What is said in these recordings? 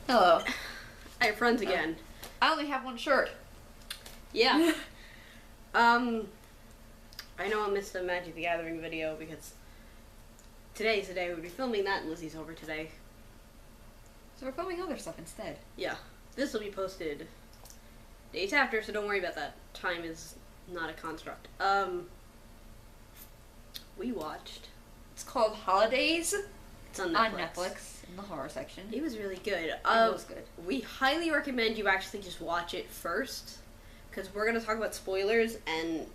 Hello. I have friends again. I only have one shirt. Yeah. I know I missed the Magic the Gathering video because today's the day we'd be filming that and Lizzie's over today. So we're filming other stuff instead. Yeah. This will be posted days after, so don't worry about that. Time is not a construct. We watched. It's called Holidays It's on on Netflix. Netflix in the horror section. It was really good. It was good. We highly recommend you actually just watch it first, because we're going to talk about spoilers, and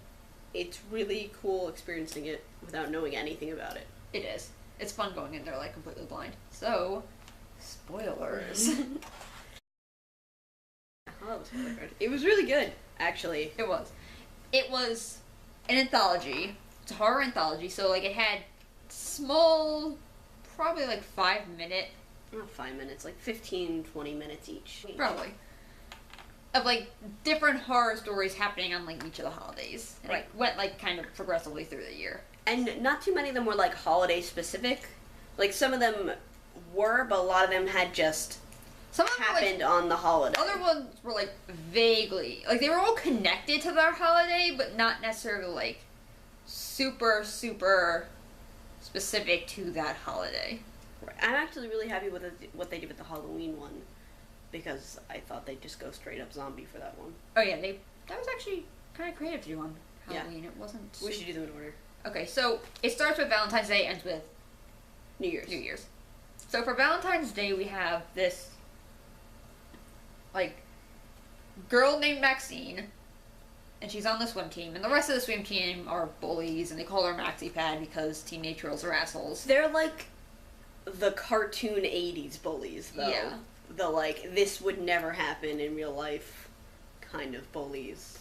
it's really cool experiencing it without knowing anything about it. It is. It's fun going in there like completely blind. So, spoilers. Oh, that was really good. It was really good, actually. It was. It was an anthology. It's a horror anthology, so like it had small, probably like 5-minute, Not 5 minutes, like 15, 20 minutes each. probably, of like different horror stories happening on like each of the holidays. And Right. it went like kind of progressively through the year. And not too many of them were like holiday specific. Like some of them were, but a lot of them had just Some of them were, like, happened on the holiday. other ones were like vaguely, like they were all connected to their holiday, but not necessarily like super specific to that holiday. Right. I'm actually really happy with what they did with the Halloween one, because I thought they'd just go straight up zombie for that one. Oh yeah, that was actually kind of creative to do on Yeah. Halloween. It wasn't. We should do them in order. Okay, so it starts with Valentine's Day, ends with New Year's. New Year's. So for Valentine's Day, we have this like girl named Maxine, and she's on the swim team, and the rest of the swim team are bullies, and they call her Maxie Pad because teenage girls are assholes. They're like the cartoon 80s bullies, though. Yeah. The like, this would never happen in real life kind of bullies.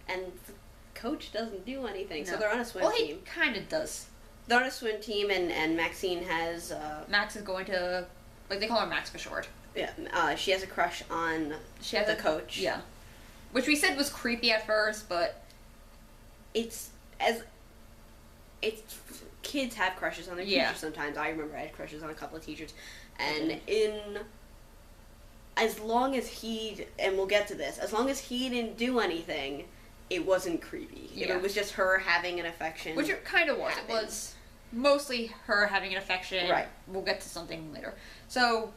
And the coach doesn't do anything, so No. they're on a swim Well, he team. kind of does. They're on a swim team, and Maxine has, Max is going to, like, they call her Max for short. she has a crush on She has the coach. Yeah. Which we said was creepy at first, but It's kids have crushes on their Yeah. teachers sometimes. I remember I had crushes on a couple of teachers, and as long as and we'll get to this, as long as he didn't do anything, it wasn't creepy. Yeah. It was just her having an affection. which it kind of was. happened. It was mostly her having an affection. Right. We'll get to something later. So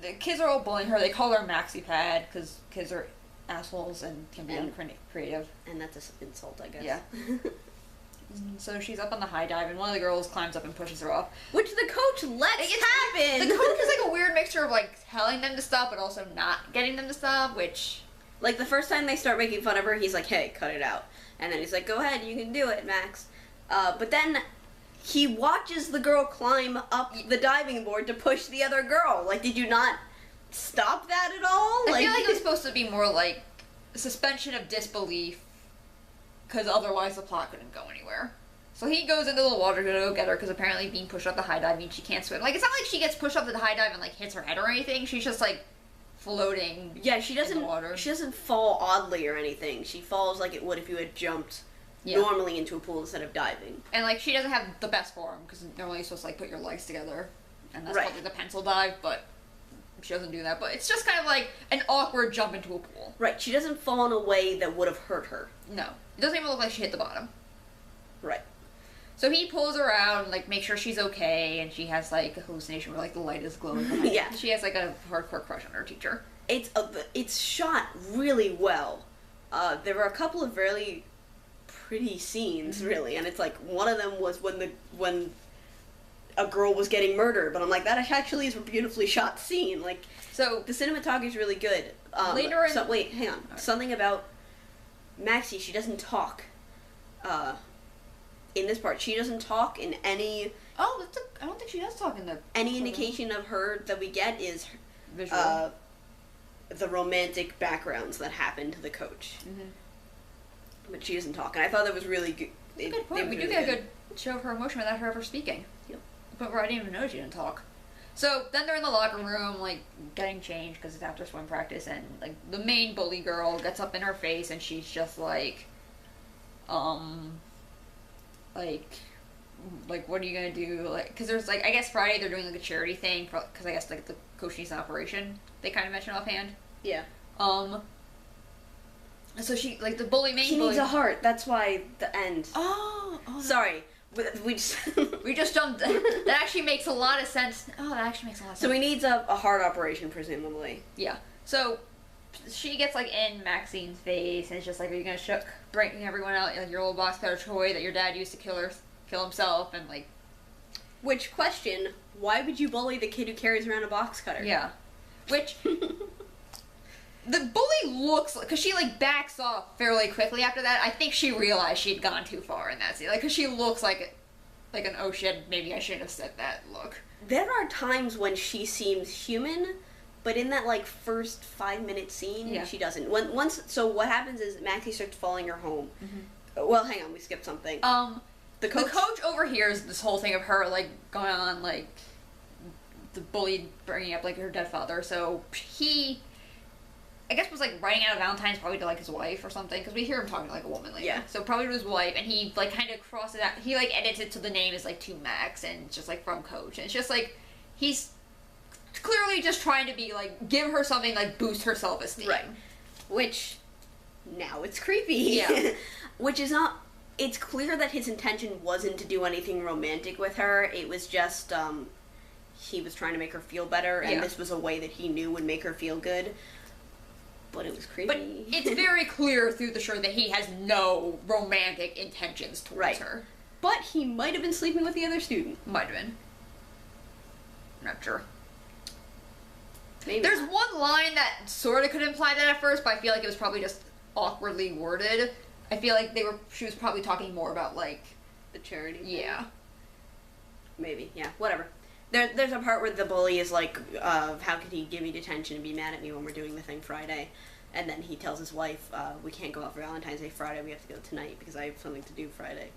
the kids are all bullying her. They call her Maxie Pad because kids are assholes and can be And- uncreative. And that's an insult, I guess. Yeah. So she's up on the high dive, and one of the girls climbs up and pushes her off. Which the coach lets happen. The coach is like a weird mixture of like telling them to stop, but also not getting them to stop. Which Like, the first time they start making fun of her, he's like, hey, cut it out. And then he's like, go ahead, you can do it, Max. But then he watches the girl climb up the diving board to push the other girl. Like, did you not stop that at all? I feel like it was supposed to be more like suspension of disbelief, because otherwise the plot couldn't go anywhere. So he goes into the water to go get her, because apparently being pushed up the high dive means she can't swim. Like, it's not like she gets pushed up the high dive and like hits her head or anything. She's just like floating. Yeah, she in the doesn't. water. She doesn't fall oddly or anything. She falls like it would if you had jumped Yeah. normally into a pool instead of diving. And like she doesn't have the best form, because normally you're supposed to like put your legs together, and that's Right. probably the pencil dive, but she doesn't do that. But it's just kind of like an awkward jump into a pool. Right. She doesn't fall in a way that would have hurt her. No, it doesn't even look like she hit the bottom. Right. So he pulls her out and like makes sure she's okay, and she has like a hallucination where like the light is glowing behind. Yeah. She has like a hardcore crush on her teacher. It's shot really well. There were a couple of really pretty scenes, really, and it's like one of them was when a girl was getting murdered, but I'm like, that actually is a beautifully shot scene. Like, So the cinematography is really good. Later in- wait, hang on. Alright. Something about Maxie, she doesn't talk. In this part, she doesn't talk in any I don't think she does talk in the indication of her that we get is visual. the romantic backgrounds that happen to the coach. Mhm. But she doesn't talk, and I thought that was really good. That's a good point. We do get a good show of her emotion without her ever speaking. Yep. But where I didn't even know she didn't talk. So then they're in the locker room, like getting changed because it's after swim practice, and like the main bully girl gets up in her face, and she's just like, like, what are you gonna do? Like, because there's, like, I guess Friday they're doing, like, a charity thing, because I guess, like, the coach needs an operation. They kind of mentioned offhand. Yeah. So she, like, the bully main He bully... needs a heart. That's why the end. Oh, Sorry. We just... we just jumped... That actually makes a lot of sense. Oh, that actually makes a lot of sense. So he needs a heart operation, presumably. Yeah. So she gets, like, in Maxine's face, and it's just like, are you gonna bring everyone out, like, your old box cutter toy that your dad used to kill himself, and, like... Which, question, why would you bully the kid who carries around a box cutter? Yeah. Which... The bully looks, because she, like, backs off fairly quickly after that. I think she realized she had gone too far in that scene. Like, because she looks like an, oh shit, maybe I shouldn't have said that look. There are times when she seems human, but in that, like, first 5-minute scene, she doesn't. So what happens is Maxie starts following her home. Mm-hmm. Well, hang on, we skipped something. The coach overhears this whole thing of her, like, going on, like, the bully bringing up, like, her dead father. So he... I guess was, like, writing out a Valentine's probably to, like, his wife or something, because we hear him talking to, like, a woman later. Yeah. So probably to his wife, and he, like, kind of crosses out, he, like, edits it to the name is, like, to Max, and it's just, like, from Coach. And it's just, like, he's clearly just trying to be, like, give her something, like, boost her self-esteem. Right. Which, now it's creepy. Yeah. Which is not... It's clear that his intention wasn't to do anything romantic with her. It was just, he was trying to make her feel better, and this was a way that he knew would make her feel good. But it was creepy. But it's very clear through the show that he has no romantic intentions towards her. But he might have been sleeping with the other student. Might have been. Not sure. Maybe There's not. one line that sort of could imply that at first, but I feel like it was probably just awkwardly worded. I feel like she was probably talking more about, like... The charity thing. Yeah. Maybe, yeah, whatever. There's a part where the bully is like, how could he give me detention and be mad at me when we're doing the thing Friday? And then he tells his wife, we can't go out for Valentine's Day Friday, we have to go tonight because I have something to do Friday.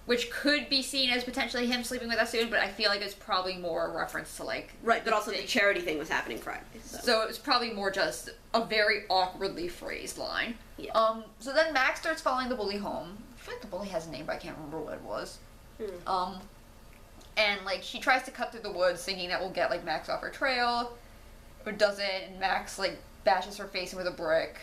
Which could be seen as potentially him sleeping with that student, but I feel like it's probably more a reference to, like... Right, but also the charity thing was happening Friday. So it was probably more just a very awkwardly phrased line. Yeah. So then Max starts following the bully home. I feel like the bully has a name, but I can't remember what it was. And, like, she tries to cut through the woods thinking that we'll get, like, Max off her trail. But doesn't, and Max, like, bashes her face in with a brick.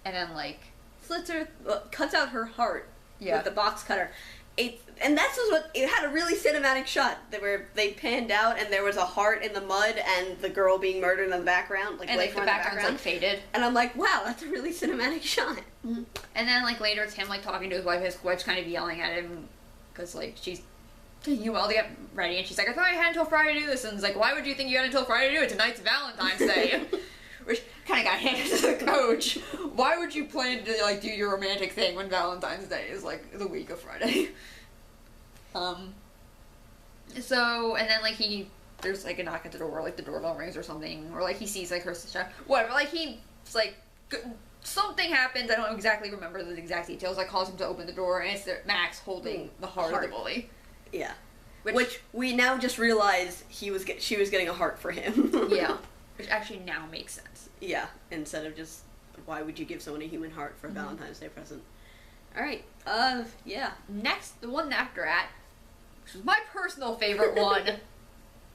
And then, like... Slits her... cuts out her heart with the box cutter. And that's just what... It had a really cinematic shot where they panned out and there was a heart in the mud and the girl being murdered in the background. Like, and, like, the background's, like, faded. And I'm like, wow, that's a really cinematic shot. Mm-hmm. And then, like, later it's him, like, talking to his wife's kind of yelling at him. Because, like, she's... You well to get ready, and she's like, I thought I had until Friday to do this, and it's like, why would you think you had until Friday to do it? Tonight's Valentine's Day. Which kind of got handed to the coach. Why would you plan to, like, do your romantic thing when Valentine's Day is, like, the week of Friday? So, and then, like, there's, like, a knock at the door, like, the doorbell rings or something, or, like, he sees, like, her sister, whatever, like, he's, like, something happens, I don't exactly remember the exact details, like, calls him to open the door, and it's Max holding the heart of the bully. Yeah. Which we now just realize she was getting a heart for him. Yeah. Which actually now makes sense. Yeah. Instead of just, why would you give someone a human heart for a Valentine's Day present? Alright. Yeah. Next, the one after that, which was my personal favorite one,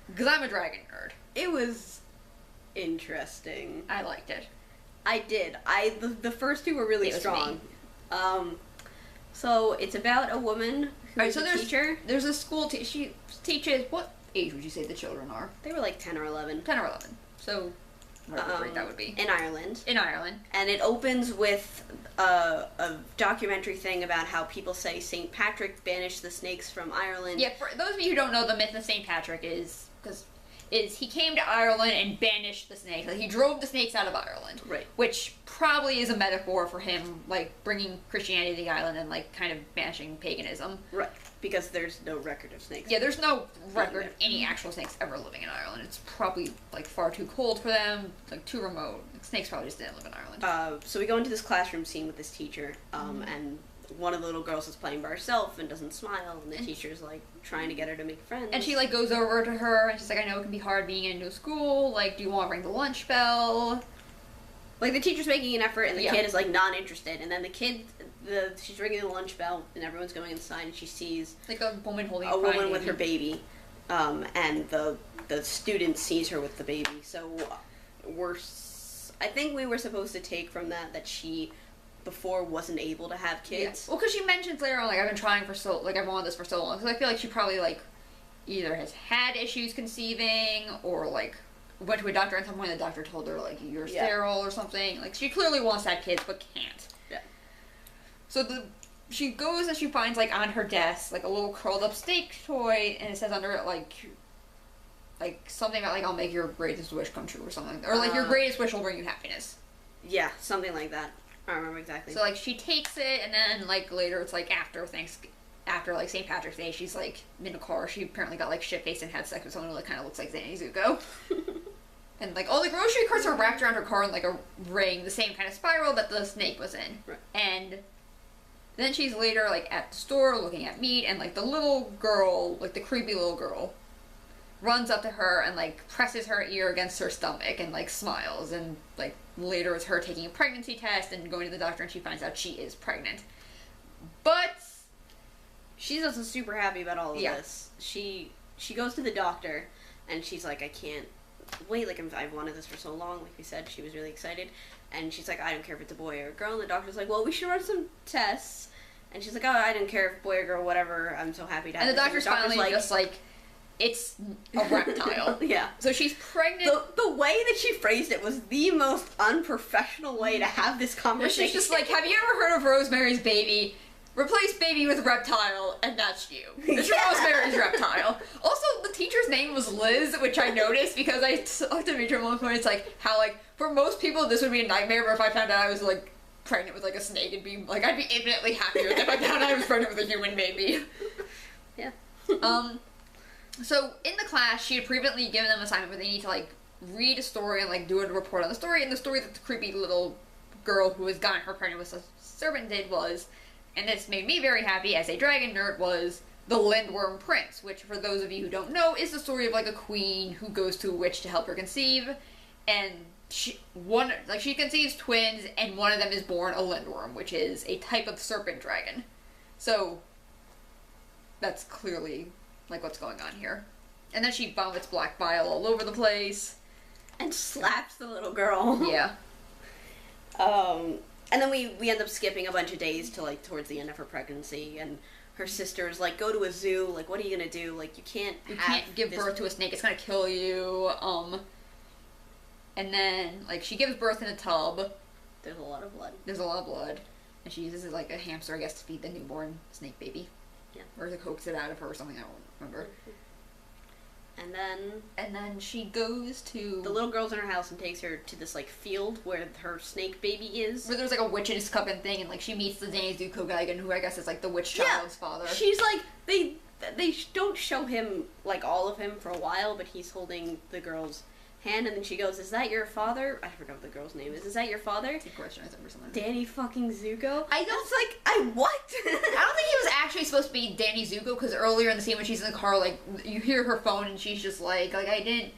because I'm a dragon nerd. It was interesting. I liked it. I did. The first two were really strong. So it's about a woman who's a teacher. There's a school she teaches. What age would you say the children are? They were like 10 or 11. 10 or 11. So whatever grade that would be. In Ireland. In Ireland. And it opens with a documentary thing about how people say St. Patrick banished the snakes from Ireland. Yeah, for those of you who don't know, the myth of St. Patrick is he came to Ireland and banished the snakes. Like, he drove the snakes out of Ireland. Right. Which probably is a metaphor for him, like, bringing Christianity to the island and, like, kind of banishing paganism. Right. Because there's no record of snakes. Yeah, there's no record of any actual snakes ever living in Ireland. It's probably, like, far too cold for them, like, too remote. Like, snakes probably just didn't live in Ireland. So we go into this classroom scene with this teacher, and one of the little girls is playing by herself and doesn't smile, and the teacher's, like, trying to get her to make friends. And she, like, goes over to her, and she's like, I know it can be hard being in a new school, like, do you want to ring the lunch bell? Like, the teacher's making an effort, and the kid is, like, not interested, and then the kid she's ringing the lunch bell, and everyone's going inside, and she sees Like a woman holding a crying woman with her baby. baby, and the student sees her with the baby. So I think we were supposed to take from that she before wasn't able to have kids. Yeah. Well, because she mentions later on, like, I've been trying for so, like, I've wanted this for so long. Because I feel like she probably, like, either has had issues conceiving, or, like, went to a doctor, and at some point the doctor told her, like, you're sterile or something. Like, she clearly wants to have kids, but can't. Yeah. So she goes and she finds, like, on her desk, like, a little curled up snake toy, and it says under it, like, something about, like, I'll make your greatest wish come true, or something. Or, like, your greatest wish will bring you happiness. Yeah, something like that. I don't remember exactly. So, like, she takes it, and then, like, later, it's, like, after like, St. Patrick's Day, she's, like, in a car. She apparently got, like, shit-faced and had sex with someone who, like, kind of looks like Danny Zuko. And, like, all the grocery carts are wrapped around her car in, like, a ring, the same kind of spiral that the snake was in. Right. And then she's later, like, at the store looking at meat, and, like, the little girl, like, the creepy little girl, runs up to her and, like, presses her ear against her stomach and, like, smiles. And, like, later it's her taking a pregnancy test and going to the doctor, and she finds out she is pregnant. But she's also super happy about all of this. She goes to the doctor, and she's like, I can't wait, like, I've wanted this for so long, like we said. She was really excited, and she's like, I don't care if it's a boy or a girl, and the doctor's like, well, we should run some tests, and she's like, oh, I didn't care if boy or girl, whatever, I'm so happy to have and the this. doctor's finally like, just like, it's a reptile. Yeah. So she's pregnant. The way that she phrased it was the most unprofessional way to have this conversation. She's just like, have you ever heard of Rosemary's Baby? Replace baby with reptile, and that's you. It's Rosemary's reptile. Also, the teacher's name was Liz, which I noticed because I talked to Mitra at one point. It's like, how, like, for most people this would be a nightmare, but if I found out I was, like, pregnant with, like, a snake, it'd be, like, I'd be infinitely happier if I found out I was pregnant with a human baby. Yeah. So, in the class, she had previously given them an assignment where they need to, like, read a story and, like, do a report on the story, and the story that the creepy little girl who has gotten her pregnant with a serpent did was, and this made me very happy as a dragon nerd, was The Lindworm Prince, which, for those of you who don't know, is the story of, like, a queen who goes to a witch to help her conceive, and she conceives twins, and one of them is born a Lindworm, which is a type of serpent dragon. So, that's clearly, like, what's going on here. And then she vomits black bile all over the place. And slaps the little girl. Yeah. And then we end up skipping a bunch of days to, like, towards the end of her pregnancy, and her sister's like, go to a zoo, like, what are you gonna do? Like, you can't give birth to a snake, it's gonna kill you. And then, like, she gives birth in a tub. There's a lot of blood. And she uses it like a hamster, I guess, to feed the newborn snake baby. Yeah. Or to coax it out of her or something, I don't remember. And then she goes to... the little girl's in her house and takes her to this, like, field where her snake baby is. Where there's, like, a witch's coven thing, and, like, she meets the Danny Zuko guy, who I guess is, like, the witch child's father. She's, like, they don't show him, like, all of him for a while, but he's holding the girl's hand, and then she goes, is that your father? I forgot what the girl's name is. Is that your father? It's a question, I think, or something. Danny fucking Zuko? I don't... It's like, what? I don't think he was actually supposed to be Danny Zuko, because earlier in the scene when she's in the car, like, you hear her phone, and she's just like, I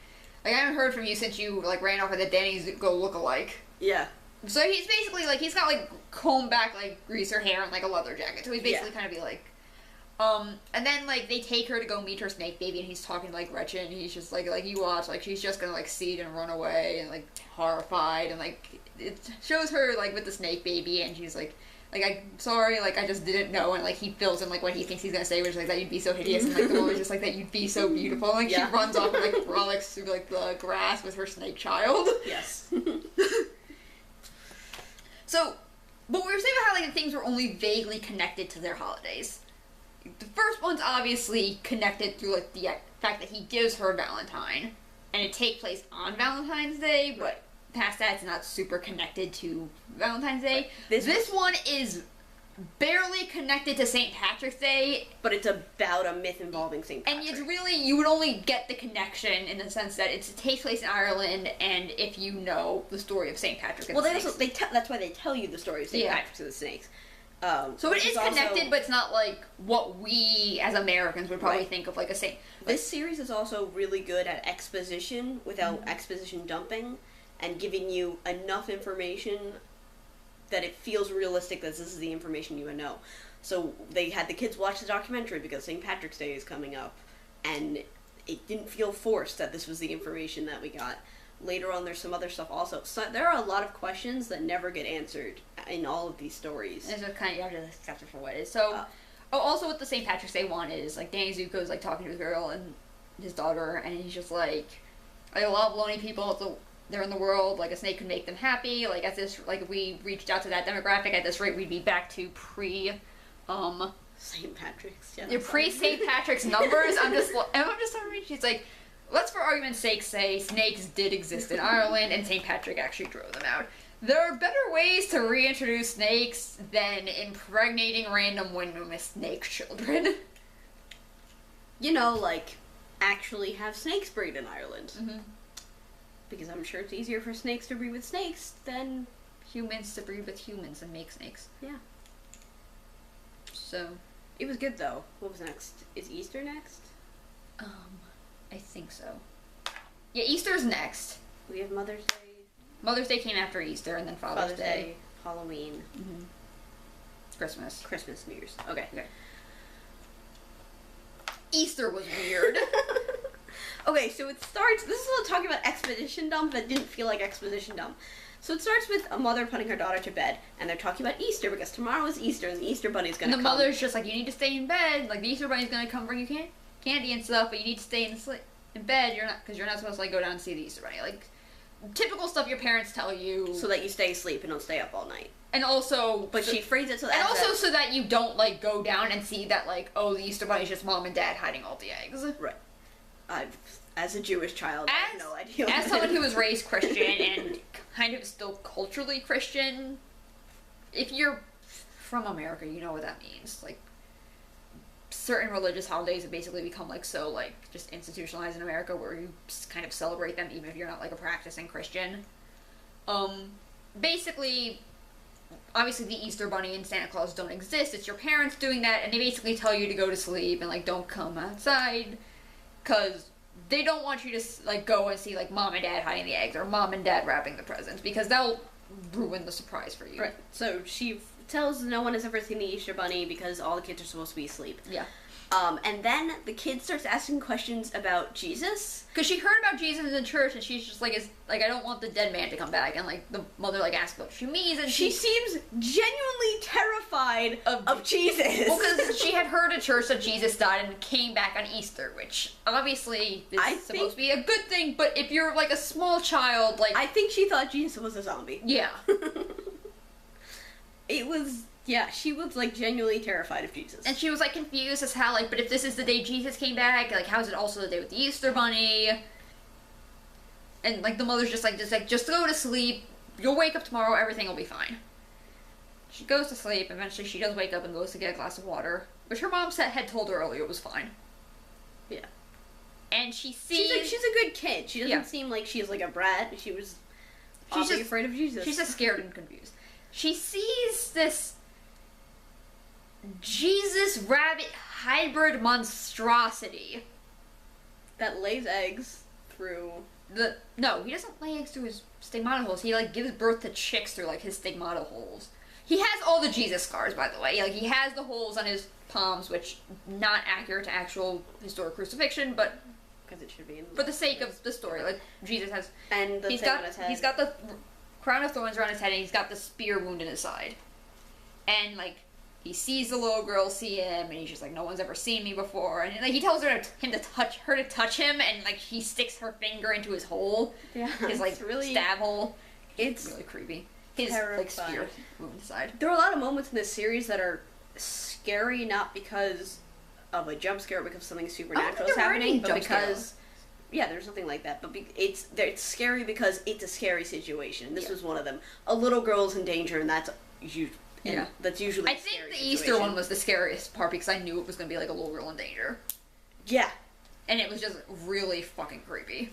haven't heard from you since you, like, ran off with a Danny Zuko look-alike. Yeah. So he's basically, like, he's got, like, combed back, like, greaser hair and, like, a leather jacket, so he's basically kind of be like... and then, like, they take her to go meet her snake baby, and he's talking to, like, Gretchen, and he's just like, you watch, like, she's just gonna, like, see it and run away, and, like, horrified, and, like, it shows her, like, with the snake baby, and she's like, I'm sorry, like, I just didn't know, and, like, he fills in, like, what he thinks he's gonna say, which is, like, that you'd be so hideous, and, like, the woman's just, like, that you'd be so beautiful, and, like, she runs off and, like, frolics through, like, the grass with her snake child. Yes. So, but we were saying about how, like, things were only vaguely connected to their holidays. The first one's obviously connected through, like, the fact that he gives her a Valentine, and it takes place on Valentine's Day, but past that, it's not super connected to Valentine's Day. This one is barely connected to St. Patrick's Day. But it's about a myth involving St. Patrick. And it's really, you would only get the connection in the sense that it takes place in Ireland, and if you know the story of St. Patrick and the snakes. That's why they tell you the story of St. Patrick and the snakes. So it is connected, but it's not like what we as Americans would probably think of like a saint. This series is also really good at exposition without exposition dumping, and giving you enough information that it feels realistic that this is the information you would know. So they had the kids watch the documentary because St. Patrick's Day is coming up, and it didn't feel forced that this was the information that we got. Later on, there's some other stuff also. So there are a lot of questions that never get answered in all of these stories. And so kind of, you have to accept it for what it is. So, also what the St. Patrick's Day one is, like, Danny Zuko's, like, talking to his girl and his daughter, and he's just like, a lot of lonely people, they're in the world, like, a snake could make them happy, like, at this, like, if we reached out to that demographic, at this rate, we'd be back to St. Patrick's, yeah. Pre-St. Patrick's numbers. I'm just sorry. She's like, let's for argument's sake say snakes did exist in Ireland and St. Patrick actually drove them out. There are better ways to reintroduce snakes than impregnating random windowless snake children. You know, like, actually have snakes breed in Ireland. Mm-hmm. Because I'm sure it's easier for snakes to breed with snakes than humans to breed with humans and make snakes. Yeah. So, it was good though. What was next? Is Easter next? I think so. Yeah, Easter's next. We have Mother's Day. Mother's Day came after Easter, and then Father's Day. Halloween. Mm-hmm. Christmas, New Year's. Okay. Easter was weird. Okay, so it starts. This is all talking about exposition dump that didn't feel like exposition dump. So it starts with a mother putting her daughter to bed, and they're talking about Easter because tomorrow is Easter, and the Easter Bunny's gonna come. And the mother's just like, you need to stay in bed. Like, the Easter Bunny's gonna come bring you candy and stuff, but you need to stay in bed. Because you're not supposed to, like, go down and see the Easter Bunny. Like, typical stuff your parents tell you. So that you stay asleep and don't stay up all night. And also... But she phrased it so that... And also so that you don't, like, go down and see that, like, oh, the Easter Bunny's just mom and dad hiding all the eggs. Right. As a Jewish child, I have no idea. As someone who was raised Christian and kind of still culturally Christian, if you're from America, you know what that means. Like, certain religious holidays have basically become, like, so, like, just institutionalized in America where you kind of celebrate them even if you're not, like, a practicing Christian. Basically, obviously the Easter Bunny and Santa Claus don't exist. It's your parents doing that, and they basically tell you to go to sleep and, like, don't come outside, because they don't want you to, like, go and see, like, mom and dad hiding the eggs or mom and dad wrapping the presents, because that'll ruin the surprise for you. Right. So she tells no one has ever seen the Easter Bunny because all the kids are supposed to be asleep. Yeah. And then the kid starts asking questions about Jesus. Because she heard about Jesus in church, and she's just like, I don't want the dead man to come back. And, like, the mother, like, asks what she means, and she seems genuinely terrified of Jesus. Well, because she had heard at church that Jesus died and came back on Easter, which obviously is supposed to be a good thing, but if you're, like, a small child, like... I think she thought Jesus was a zombie. Yeah. It was... Yeah, she was, like, genuinely terrified of Jesus. And she was, like, confused as how, like, but if this is the day Jesus came back, like, how is it also the day with the Easter Bunny? And, like, the mother's just go to sleep, you'll wake up tomorrow, everything will be fine. She goes to sleep, eventually she does wake up and goes to get a glass of water, which her mom had told her earlier was fine. Yeah. And she sees... She's a good kid. She doesn't seem like she's, like, a brat. She's just afraid of Jesus. She's just scared and confused. She sees this Jesus rabbit hybrid monstrosity that lays eggs through no, he doesn't lay eggs through his stigmata holes. He, like, gives birth to chicks through, like, his stigmata holes. He has all the Jesus scars, by the way. Like, he has the holes on his palms, which not accurate to actual historic crucifixion, but because it should be for the sake of the story. Like, Jesus has, and he's got the crown of thorns around his head, and he's got the spear wound in his side. And, like, he sees the little girl see him, and he's just like, no one's ever seen me before. And, like, he tells her to touch him, and, like, he sticks her finger into his hole. Yeah. His, like, really, stab hole. It's really creepy. His, terrifying. like, spear wound side. There are a lot of moments in this series that are scary, not because of a jump scare, because something supernatural is happening, but because... Yeah, there's nothing like that, but it's scary because it's a scary situation. This was one of them. A little girl's in danger, and that's that's usually. I think the Easter one was the scariest part because I knew it was going to be like a little girl in danger. Yeah, and it was just really fucking creepy.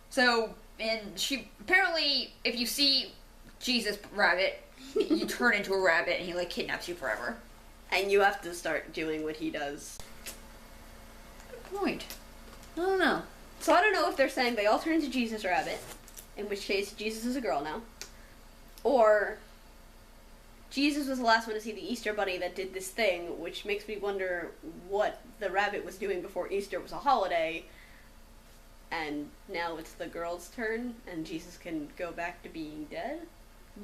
So, and she apparently, if you see Jesus rabbit, you turn into a rabbit, and he, like, kidnaps you forever. And you have to start doing what he does. Good point. I don't know. So I don't know if they're saying they all turn into Jesus Rabbit, in which case Jesus is a girl now, or Jesus was the last one to see the Easter Bunny that did this thing, which makes me wonder what the rabbit was doing before Easter was a holiday. And now it's the girl's turn, and Jesus can go back to being dead?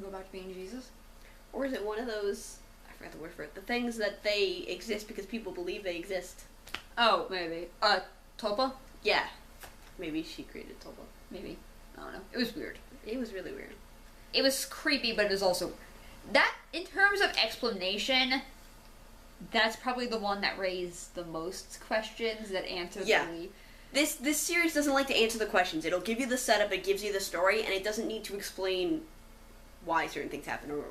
Go back to being Jesus? Or is it one of those, I forgot the word for it, the things that they exist because people believe they exist? Oh, maybe. Tulpa? Yeah. Maybe she created Tulpa. Maybe. I don't know. It was weird. It was really weird. It was creepy, but it was also... That, in terms of explanation, that's probably the one that raised the most questions that answered Yeah. the... This series doesn't like to answer the questions. It'll give you the setup, it gives you the story, and it doesn't need to explain why certain things happen or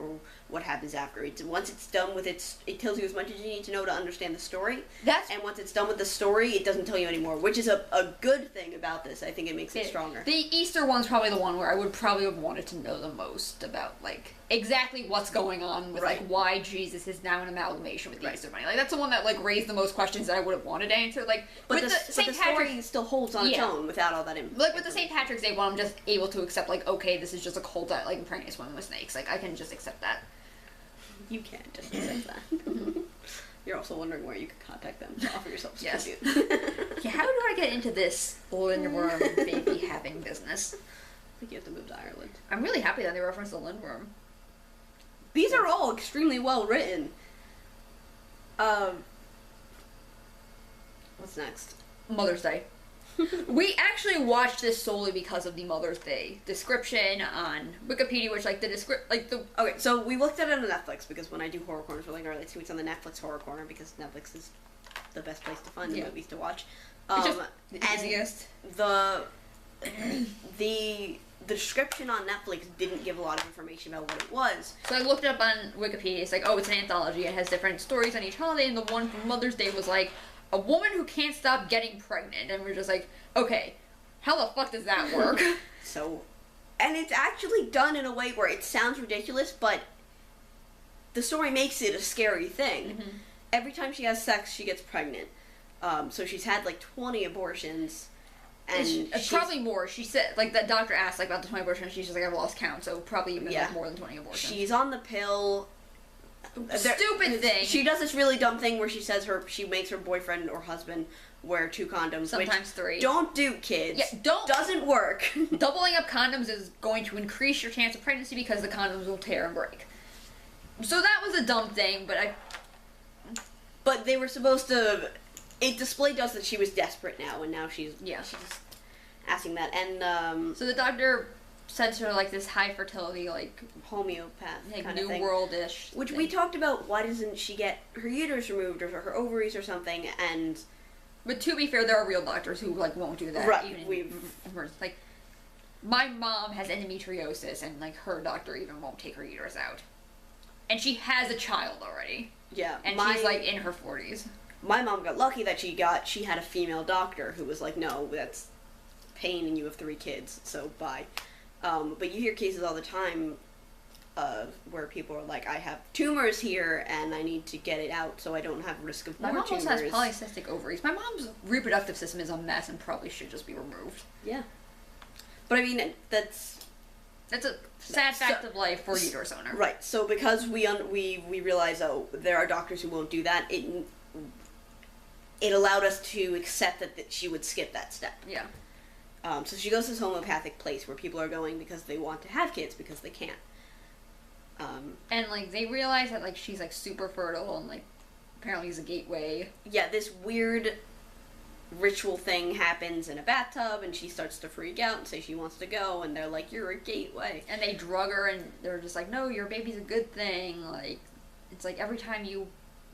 what happens after. Once it's done with it tells you as much as you need to know to understand the story. And once it's done with the story, it doesn't tell you anymore, which is a good thing about this. I think it makes it stronger. The Easter one's probably the one where I would probably have wanted to know the most about, like, exactly what's going on with, Right. like, why Jesus is now an amalgamation with the Easter Bunny. Like, that's the one that, like, raised the most questions that I would have wanted to answer. Like, But with the St. story Patrick's... still holds on its Yeah. own without all that Like, with the St. Patrick's Day one, I'm just able to accept, like, okay, this is just a cult that, like, impregnates women with snakes. Like, I can just accept that. You can't just accept that. You're also wondering where you could contact them to offer yourself as Yes. tribute. Yeah, how do I get into this Lindworm baby having business? I think you have to move to Ireland. I'm really happy that they referenced the Lindworm. These are all extremely well written. What's next? Mother's Day. We actually watched this solely because of the Mother's Day description on Wikipedia, which, like, Okay, so we looked at it on Netflix because when I do horror corners, we're like, alright, let's see what's on the Netflix horror corner because Netflix is the best place to find the Yeah. movies to watch. It's just the and easiest. the description on Netflix didn't give a lot of information about what it was. So I looked it up on Wikipedia. It's like, oh, it's an anthology. It has different stories on each holiday, and the one for Mother's Day was like a woman who can't stop getting pregnant, and we're just like, okay, how the fuck does that work? So, and it's actually done in a way where it sounds ridiculous, but the story makes it a scary thing. Mm-hmm. Every time she has sex, she gets pregnant. So she's had like 20 abortions. And she's probably more. She said, like, the doctor asked, like, about the 20 abortions, she's just like, I've lost count, so probably even, Yeah. like, more than 20 abortions. She's on the pill. Stupid thing. She does this really dumb thing where she says she makes her boyfriend or husband wear 2 condoms. Sometimes which 3. Don't do, kids. Yeah, don't. Doesn't work. Doubling up condoms is going to increase your chance of pregnancy because the condoms will tear and break. So that was a dumb thing, but But they were supposed to... It displayed us that she was desperate now, and now she's asking that. And, so the doctor sends her, like, this high fertility, like homeopath kind New of thing. World-ish Which thing. we talked about, why doesn't she get her uterus removed or her ovaries or something, and... But to be fair, there are real doctors who, like, won't do that. Right, Even in emergency. Like, my mom has endometriosis, and, like, her doctor even won't take her uterus out. And she has a child already. Yeah. And she's, like, in her 40s. My mom got lucky that she had a female doctor who was like, no, that's pain and you have 3 kids, so bye. But you hear cases all the time where people are like, I have tumors here and I need to get it out so I don't have risk of more My mom tumors. also has polycystic ovaries. My mom's reproductive system is a mess and probably should just be removed. Yeah. But I mean, that's a sad fact of life for a uterus owner. Right, so because we realize, oh, there are doctors who won't do that, it allowed us to accept that she would skip that step. Yeah. So she goes to this homeopathic place where people are going because they want to have kids because they can't. And, like, they realize that, like, she's, like, super fertile and, like, apparently is a gateway. Yeah, this weird ritual thing happens in a bathtub and she starts to freak out and say she wants to go and they're like, you're a gateway. And they drug her and they're just like, no, your baby's a good thing. Like, it's like every time you,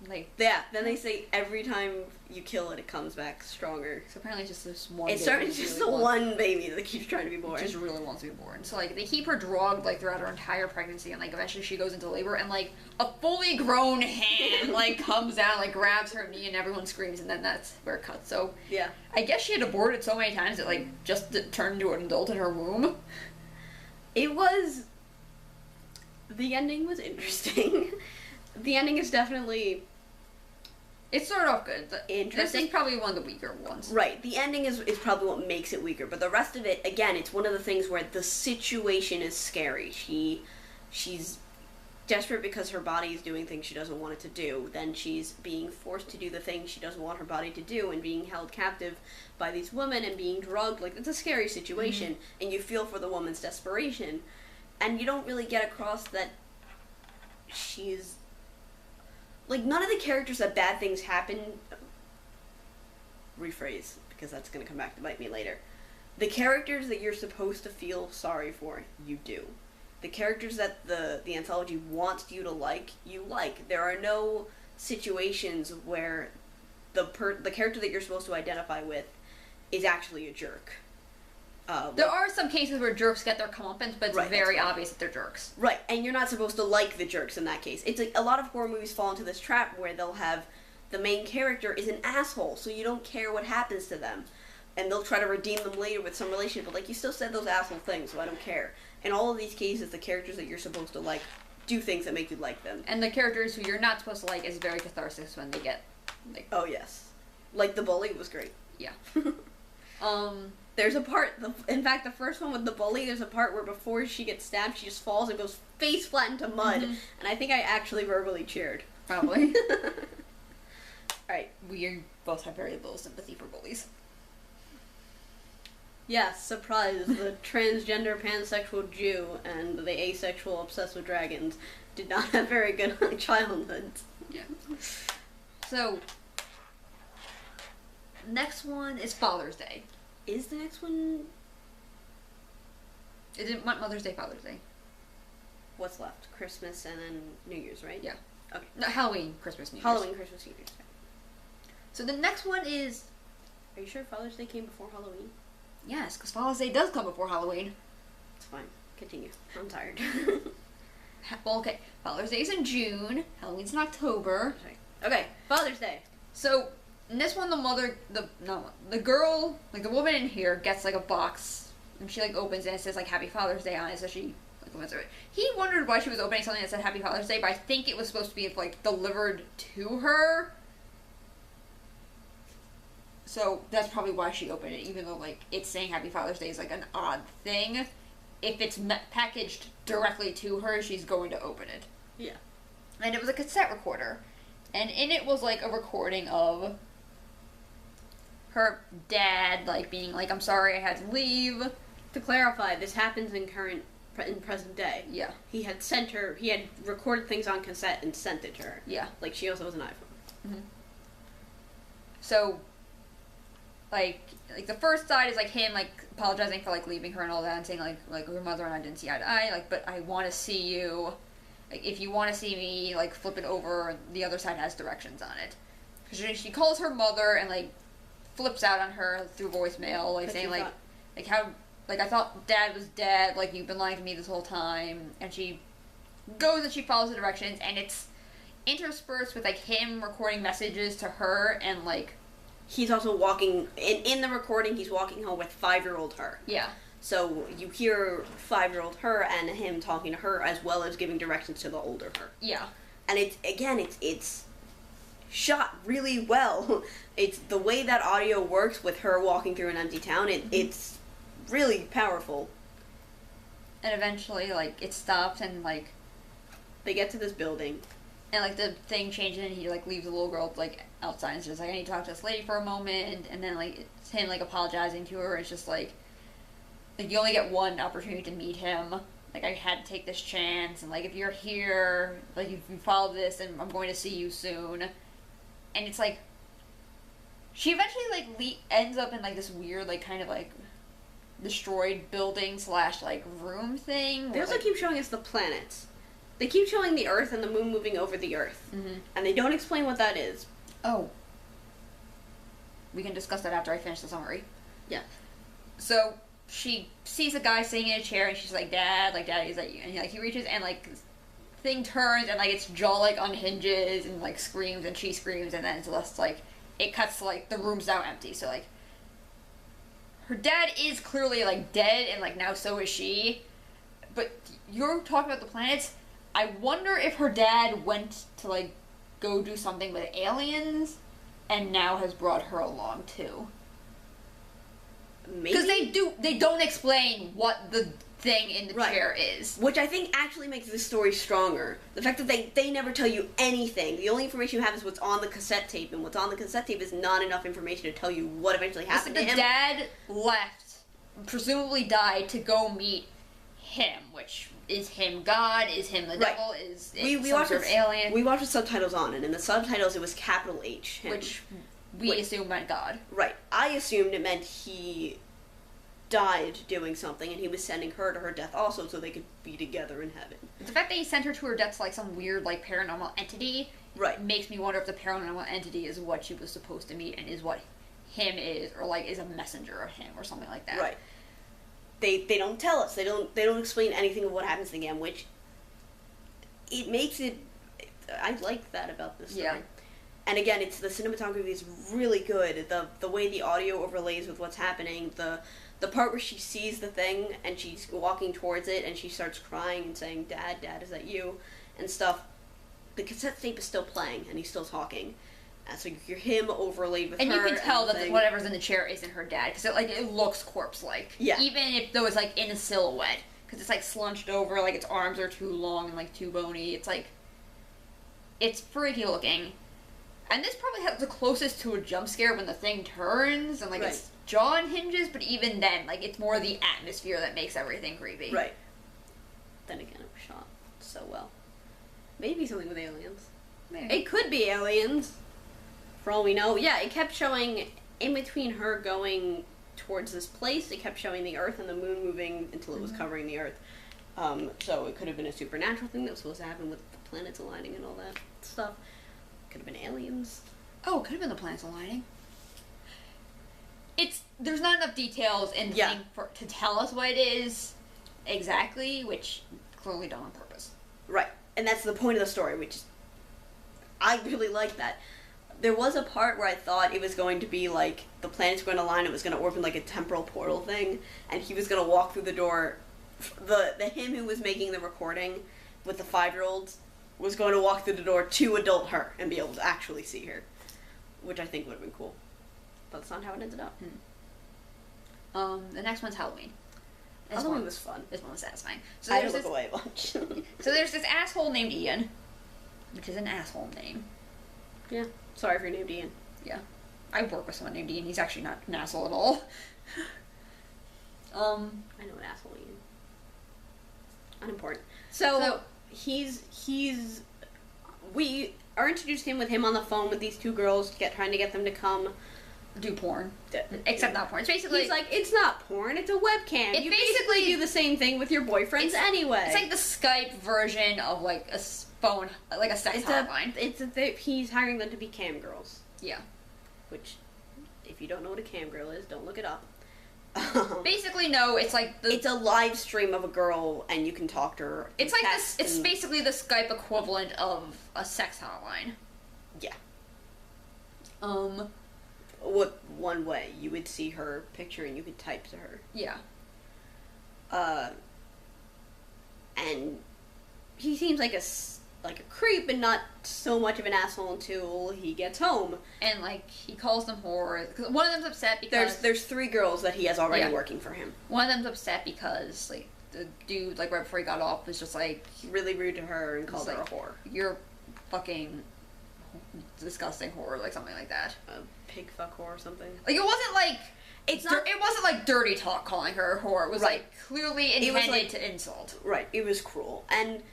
like... Yeah, then they say every time you kill it, it comes back stronger. So apparently it's just this one It's baby. just the one baby that keeps trying to be born. Just really wants to be born. So, like, they keep her drugged, like, throughout her entire pregnancy, and, like, eventually she goes into labor, and, like, a fully grown hand, like, comes out, like, grabs her knee, and everyone screams, and then that's where it cuts. So, Yeah. I guess she had aborted so many times that, like, just turned into an adult in her womb. It was... The ending was interesting. The ending is definitely... It started off good. This Interesting. is probably one of the weaker ones. Right, the ending is probably what makes it weaker, but the rest of it, again, it's one of the things where the situation is scary. She's desperate because her body is doing things she doesn't want it to do. Then she's being forced to do the things she doesn't want her body to do and being held captive by these women and being drugged. Like, it's a scary situation, and you feel for the woman's desperation. And you don't really get across that she's... Like, none of the characters that bad things happen... Rephrase, because that's going to come back to bite me later. The characters that you're supposed to feel sorry for, you do. The characters that the anthology wants you to like, you like. There are no situations where the character that you're supposed to identify with is actually a jerk. There are some cases where jerks get their comeuppance, but it's very obvious that they're jerks. Right, and you're not supposed to like the jerks in that case. It's like, a lot of horror movies fall into this trap where they'll have the main character is an asshole, so you don't care what happens to them. And they'll try to redeem them later with some relation, but, like, you still said those asshole things, so I don't care. In all of these cases, the characters that you're supposed to like do things that make you like them. And the characters who you're not supposed to like is very catharsis when they get, like... Oh, yes. Like, the bully was great. Yeah. There's a part, in fact, the first one with the bully, there's a part where before she gets stabbed, she just falls and goes face flat into mud. And I think I actually verbally cheered. Probably. Alright. We both have very little sympathy for bullies. Yes, surprise, the transgender pansexual Jew and the asexual obsessed with dragons did not have very good childhoods. Yeah. So, next one is Father's Day. Is the next one... Is it Mother's Day, Father's Day? What's left? Christmas and then New Year's, right? Yeah. Okay. No, Halloween, Christmas, New Year's. Halloween, Christmas, New Year's. So the next one is... Are you sure Father's Day came before Halloween? Yes, because Father's Day does come before Halloween. It's fine. Continue. I'm tired. Well, okay. Father's Day is in June. Halloween's in October. Okay, Father's Day. So, in this one, the girl, like, the woman in here gets, like, a box, and she, like, opens it, and it says, like, Happy Father's Day on it, so she, like, opens it. He wondered why she was opening something that said Happy Father's Day, but I think it was supposed to be, like, delivered to her. So, that's probably why she opened it, even though, like, it's saying Happy Father's Day is, like, an odd thing. If it's packaged directly to her, she's going to open it. Yeah. And it was a cassette recorder. And in it was, like, a recording of her dad, like, being like, I'm sorry I had to leave. To clarify, this happens in present day. Yeah. He had recorded things on cassette and sent it to her. Yeah. Like, she also has an iPhone. Mm-hmm. So, like, the first side is, like, him, like, apologizing for, like, leaving her and all that, and saying, like, your mother and I didn't see eye to eye, like, but I want to see you. Like, if you want to see me, like, flip it over, the other side has directions on it. She calls her mother and, like, flips out on her through voicemail, like, saying, like, I thought Dad was dead, like, you've been lying to me this whole time. And she goes and she follows the directions, and it's interspersed with, like, him recording messages to her, and, like... He's also walking, in the recording, he's walking home with 5-year-old her. Yeah. So you hear 5-year-old her and him talking to her as well as giving directions to the older her. Yeah. And it's shot really well. It's the way that audio works with her walking through an empty town. It's really powerful. And eventually, like, it stops and, like... They get to this building. And, like, the thing changes and he, like, leaves the little girl, like, outside and says, like, I need to talk to this lady for a moment. And then, like, it's him, like, apologizing to her. It's just, like, you only get one opportunity to meet him. Like, I had to take this chance. And, like, if you're here, like, if you follow this, and I'm going to see you soon. And it's, like, she eventually, like, ends up in, like, this weird, like, kind of, like, destroyed building / like, room thing. They also keep showing us the planets. They keep showing the Earth and the moon moving over the Earth. Mm-hmm. And they don't explain what that is. Oh. We can discuss that after I finish the summary. Yeah. So, she sees a guy sitting in a chair, and she's like, Dad, is that you? And he reaches, and, like, thing turns, and, like, its jaw, like, unhinges, and, like, screams, and she screams, and then it's just, like, it cuts to, like, the room's now empty, so, like, her dad is clearly, like, dead, and, like, now so is she, but you're talking about the planets. I wonder if her dad went to, like, go do something with aliens, and now has brought her along, too. Maybe? Because they don't explain what the thing in the Right. chair is. Which I think actually makes this story stronger. The fact that they never tell you anything. The only information you have is what's on the cassette tape, and what's on the cassette tape is not enough information to tell you what eventually happened Listen, to the him. dad left, presumably died, to go meet him, which is him God, is him the Right. devil, is We some watched sort of with, alien, We watched with subtitles on, and in the subtitles it was capital H. Him. which we Wait. assume meant God. Right. I assumed it meant he died doing something, and he was sending her to her death also, so they could be together in heaven. The fact that he sent her to her death to like some weird like paranormal entity Right. makes me wonder if the paranormal entity is what she was supposed to meet and is what him is, or like is a messenger of him or something like that. Right. They don't tell us. They don't explain anything of what happens again, which it makes it. I like that about this story. Yeah. And again, it's the cinematography is really good. The way the audio overlays with what's happening. The part where she sees the thing and she's walking towards it and she starts crying and saying, "Dad, Dad, is that you?" and stuff. The cassette tape is still playing and he's still talking. So you hear him overlaid with And her. you can tell the that thing. whatever's in the chair isn't her dad, because it looks corpse-like. Yeah. Even if though it's like in a silhouette, because it's like slunched over, like its arms are too long and like too bony. It's like, it's freaky looking. And this probably has the closest to a jump scare when the thing turns and like Right. its jaw unhinges, but even then, like it's more the atmosphere that makes everything creepy. Right. Then again, it was shot so well. Maybe something with aliens. Maybe. It could be aliens. For all we know. Yeah, it kept showing in between her going towards this place, it kept showing the Earth and the moon moving until it was covering the Earth. So it could have been a supernatural thing that was supposed to happen with the planets aligning and all that stuff. Could have been aliens. Oh, it could have been the planets aligning. There's not enough details in the Yeah. thing to tell us what it is exactly, which clearly done on purpose. Right. And that's the point of the story, which is, I really like that. There was a part where I thought it was going to be like the planets were going to align, it was going to open like a temporal portal thing, and he was going to walk through the door. The him who was making the recording with the 5-year-olds was going to walk through the door to adult her and be able to actually see her, which I think would have been cool. But that's not how it ended up. The next one's Halloween. Halloween was fun. This one was satisfying. So I had to there's look this, away a bunch. so there's this asshole named Ian, which is an asshole name. Yeah. Sorry if you're named Ian. Yeah. I work with someone named Ian. He's actually not an asshole at all. I know an asshole Ian. Unimportant. So we are introduced to him with him on the phone with these two girls, trying to get them to come. do porn. Except not porn. It's basically... He's like, it's not porn, it's a webcam. It You basically- do the same thing with your boyfriends anyway. It's like the Skype version of like a phone, like a sex hotline. He's hiring them to be cam girls. Yeah. Which, if you don't know what a cam girl is, don't look it up. Basically, no. It's like It's a live stream of a girl, and you can talk to her. It's like this. text It's and- basically the Skype equivalent of a sex hotline. Yeah. What? One way you would see her picture and you could type to her. Yeah. And he seems like a creep and not so much of an asshole until he gets home. And like he calls them whores. 'Cause one of them's upset because There's 3 girls that he has already Yeah. working for him. one of them's upset because like the dude like right before he got off was just like, Really rude to her and called He's her a like- whore. "You're fucking disgusting whore," like something like that. A pig fuck whore or something. Like it wasn't like It's not. it wasn't like dirty talk calling her a whore. It was Right. like clearly It was, intended like- to insult. Right, it was cruel. And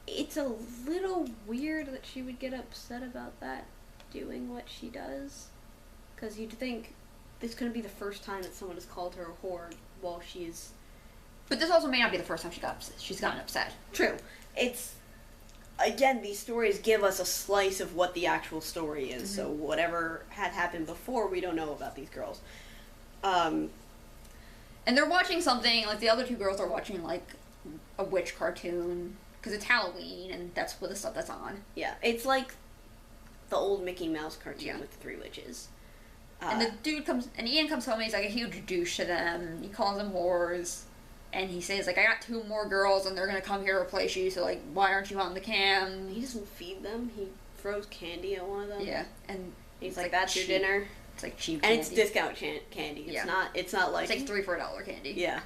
it's a little weird that she would get upset about that, doing what she does. Because you'd think this couldn't be the first time that someone has called her a whore while she's... But this also may not be the first time she's gotten upset. True. It's... Again, these stories give us a slice of what the actual story is, so whatever had happened before, we don't know about these girls. And they're watching something, like the other two girls are watching like a witch cartoon because it's Halloween and that's what the stuff that's on. Yeah, it's like the old Mickey Mouse cartoon Yeah. with the 3 witches. And the dude comes, and Ian comes home and he's like a huge douche to them. He calls them whores. And he says, like, I got 2 more girls and they're gonna come here to replace you, so, like, why aren't you on the cam? He doesn't feed them. He throws candy at one of them. Yeah. And He's it's like, that's cheap. your dinner. It's like cheap And candy. it's discount candy. It's Yeah. not like... It's like 3 for $1 candy. Yeah.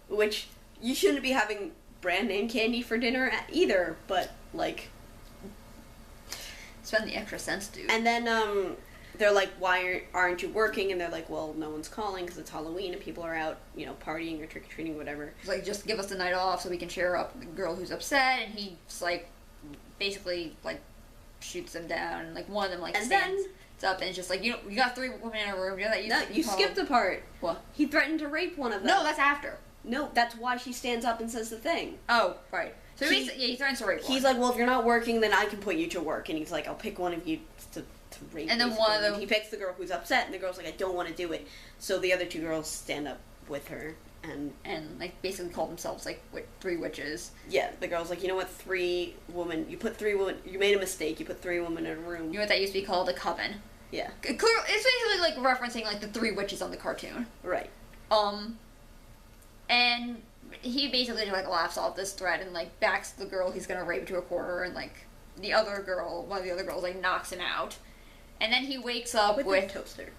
which you shouldn't be having brand name candy for dinner either, but like. Spend the extra cents, dude. And then they're like, why aren't you working? And they're like, well, no one's calling because it's Halloween and people are out, partying or trick-or-treating, whatever. It's like, just give us the night off so we can cheer up the girl who's upset, and he's like, basically, like, shoots them down, and like, one of them, like, stands up, and it's just like, you got 3 women in a room, you skipped the part. What? He threatened to rape one of them. No, that's after. No, that's why she stands up and says the thing. Oh, right. So he threatens to rape one. He's like, well, if you're not working, then I can put you to work. And he's like, I'll pick one of you to rape. And then one of them... He picks the girl who's upset, and the girl's like, I don't want to do it. So the other 2 girls stand up with her. And like, basically call themselves, like, 3 witches. Yeah, the girl's like, you know what, 3 women... You put 3 women... You made a mistake. You put 3 women in a room. You know what that used to be called? A coven. Yeah. It's basically, like, referencing, like, the 3 witches on the cartoon. Right. And... he basically just, like, laughs off this threat and, like, backs the girl he's gonna rape to a corner, and, like, one of the other girls, like, knocks him out. And then he wakes up with a toaster.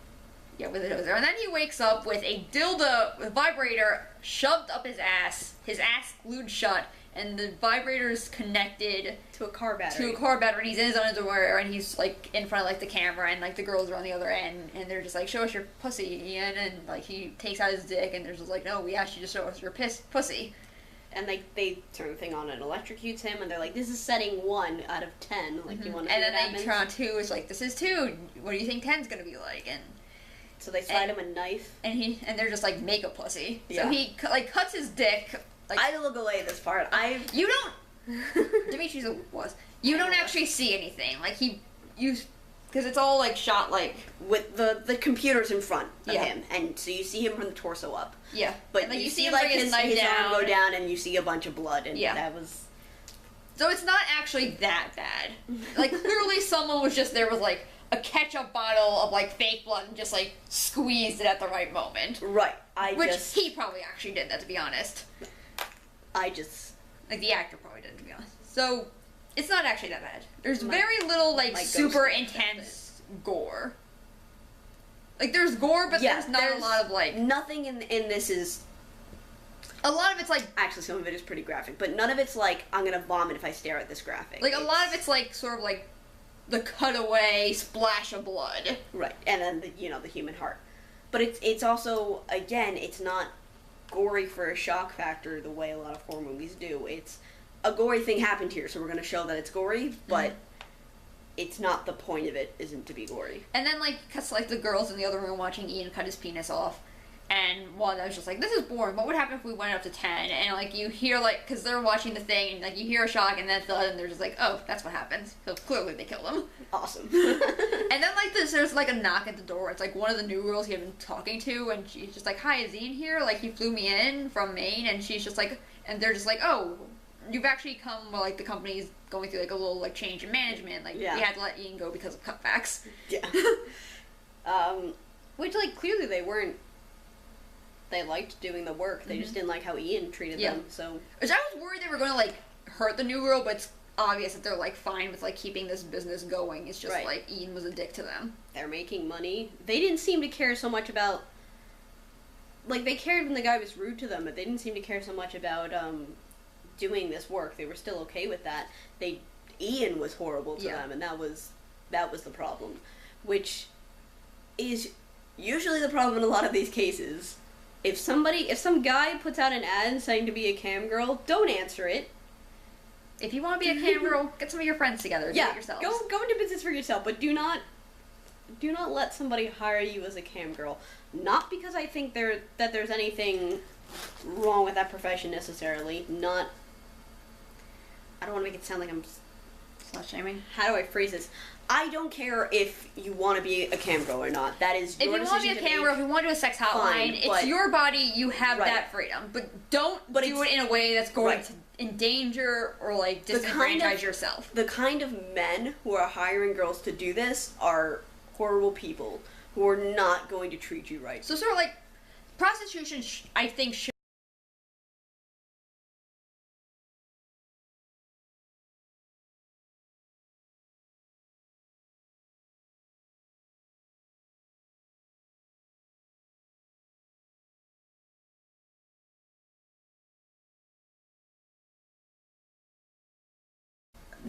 Yeah, with a toaster. And then he wakes up with a dildo, a vibrator, shoved up his ass glued shut, and the vibrator's connected to a car battery. And he's in his underwear, and he's, like, in front of, like, the camera, and, like, the girls are on the other end, and they're just like, show us your pussy, Ian, and, like, he takes out his dick, and they're just like, no, we asked you to show us your pussy. And, like, they turn the thing on and electrocutes him, and they're like, this is setting 1 out of 10, like, you want to And then they turn on 2, it's like, this is 2, what do you think 10's gonna be like, and... So they slide him a knife. And they're just like, make a pussy. Yeah. So he, like, cuts his dick. Like, I look away this part. You don't... Demetrius was. You don't actually see anything. Like, because it's all, like, shot, like... With the computers in front of him. And so you see him from the torso up. Yeah. But and, like, you see, him like, bring his knife arm go down, and you see a bunch of blood, and that was... So it's not actually that bad. Like, clearly someone was just there with, like, a ketchup bottle of, like, fake blood and just, like, squeezed it at the right moment. Right. He probably actually did that, to be honest. Like, the actor probably did, to be honest. So, it's not actually that bad. There's very little, like, super intense gore. Like, there's gore, but there's not a lot of, like... Nothing in this is... A lot of it's, like... Actually, some of it is pretty graphic, but none of it's, like, I'm gonna vomit if I stare at this graphic. Like, a lot of it's, like, sort of, like, the cutaway splash of blood. Right, and then, the human heart. But it's also, again, it's not gory for a shock factor the way a lot of horror movies do. It's a gory thing happened here, so we're going to show that it's gory, but it's not the point of it isn't to be gory. And then, like, because, like, the girls in the other room watching Ian cut his penis off, and one of them was just like, this is boring, what would happen if we went up to 10? And, like, you hear, like, because they're watching the thing, and, like, you hear a shock, and then thud, and they're just like, oh, that's what happens. So, clearly they killed him. Awesome. And then, like, there's, like, a knock at the door. It's, like, one of the new girls he had been talking to, and she's just like, hi, is Ian here? Like, he flew me in from Maine, and she's just like, and they're just like, oh, you've actually come, well, like, the company's going through, like, a little, like, change in management. Like, we had to let Ian go because of cutbacks. Yeah. Which, like, clearly they weren't. They liked doing the work. They just didn't like how Ian treated them, so... Which I was worried they were going to, like, hurt the new girl, but it's obvious that they're, like, fine with, like, keeping this business going. It's just, like, Ian was a dick to them. They're making money. They didn't seem to care so much about... Like, they cared when the guy was rude to them, but they didn't seem to care so much about, doing this work. They were still okay with that. Ian was horrible to them, and that was the problem. Which is usually the problem in a lot of these cases. If some guy puts out an ad saying to be a cam girl, don't answer it. If you want to be a cam girl, get some of your friends together. Do it yourselves. Go into business for yourself, but do not let somebody hire you as a cam girl. Not because I think that there's anything wrong with that profession necessarily. Not. I don't want to make it sound like I'm slut shaming. How do I phrase this? I don't care if you want to be a cam girl or not. That is your decision. If you want to be a cam girl, if you want to do a sex hotline, it's your body. You have that freedom, but don't do it in a way that's going to endanger or like disenfranchise yourself. The kind of men who are hiring girls to do this are horrible people who are not going to treat you right. So sort of like prostitution, I think should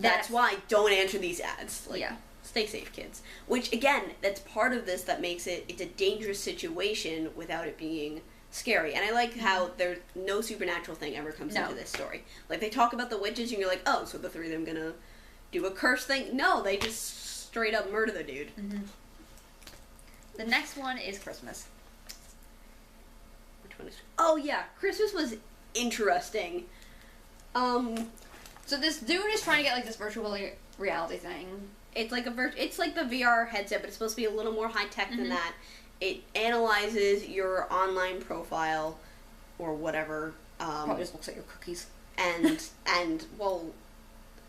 That's why don't answer these ads. Like, yeah. stay safe, kids. Which, again, that's part of this that makes it's a dangerous situation without it being scary. And I like how there's no supernatural thing ever comes into this story. Like, they talk about the witches and you're like, oh, so the three of them gonna do a curse thing? No, they just straight up murder the dude. Mm-hmm. The next one is Christmas. Which one is... Oh, yeah. Christmas was interesting. So this dude is trying to get, like, this virtual reality thing. It's like it's like the VR headset, but it's supposed to be a little more high-tech than that. It analyzes your online profile, or whatever. Probably just looks at your cookies. And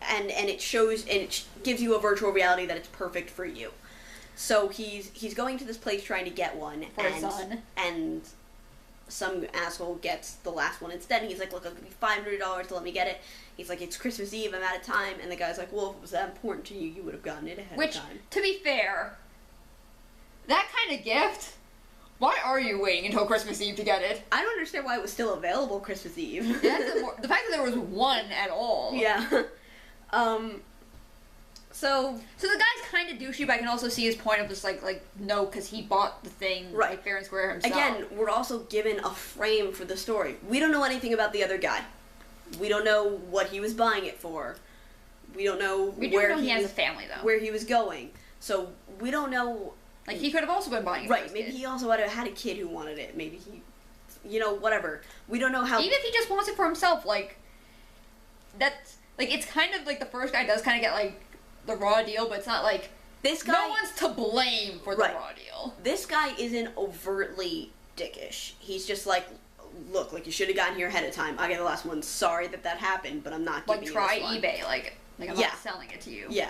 it shows, and it gives you a virtual reality that it's perfect for you. So he's going to this place trying to get one, For his son. And some asshole gets the last one instead, and he's like, look, I'll give you $500 to let me get it. He's like, it's Christmas Eve, I'm out of time, and the guy's like, well, if it was that important to you, you would have gotten it ahead of time. Which, to be fair, that kind of gift, why are you waiting until Christmas Eve to get it? I don't understand why it was still available Christmas Eve. The fact that there was one at all. Yeah. So the guy's kind of douchey, but I can also see his point of just like no, because he bought the thing like fair and square himself. Again, we're also given a frame for the story. We don't know anything about the other guy. We don't know what he was buying it for. We don't know where he has a family though. Where he was going. So we don't know. Like he could have also been buying it. Right. Maybe he also had a kid who wanted it. Maybe he, whatever. We don't know how. Even if he just wants it for himself, like that's like it's kind of like the first guy does kind of get like the raw deal, but it's not like this guy. No one's to blame for the raw deal. This guy isn't overtly dickish. He's just like, look, like you should have gotten here ahead of time. I got the last one. Sorry that happened, but I'm not giving you this one. Like try eBay, like I'm not selling it to you. Yeah.